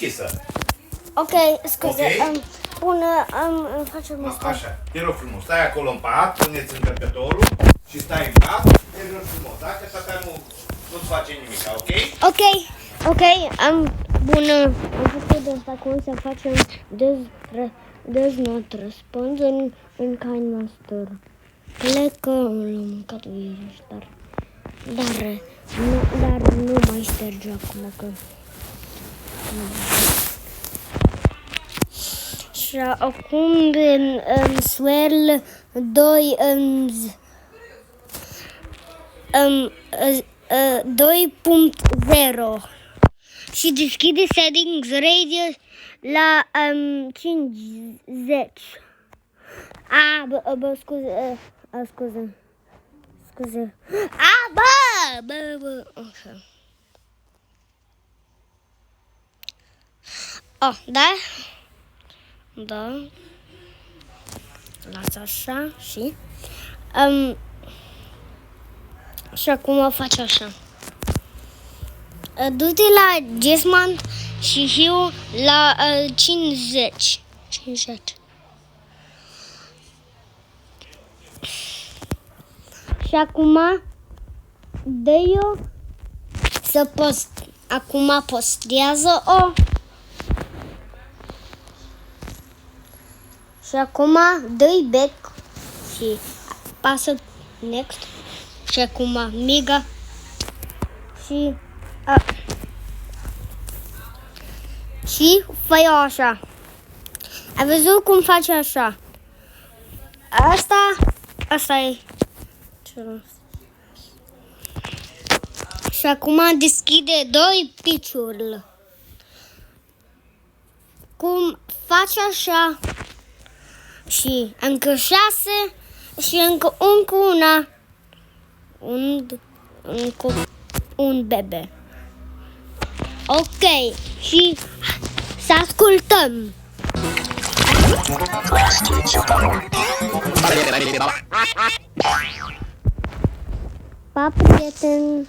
Chisă. Ok, scuze, Ok. facem asta. Așa, te rog frumos, stai acolo în pat, puneți încărcătorul și stai în pat, te rog frumos, dacă tata nu-ți face nimic, ok? Ok, bună, am făcut asta cum să facem does not respond în kind master. Plecăm la mâncat virus, dar nu mai sterge acum că... Și acum în swirl 2.0 și deschide settings radius la 50. Scuze. Așa. Oh, da? Da. Lasă așa și... și acum faci așa. Du-te la Gismond și Hugh la 50. Și acum dă-i-o să post. Acum postează-o. Și acum dă-i back și pasă next. Și acum mega și și fă-i așa. Ai văzut cum faci așa? Asta e. Și acum deschide 2 piciurile. Cum faci așa? Și încă 6 și încă una. Încă un bebe. Ok, și să ascultăm. Pa, prieten.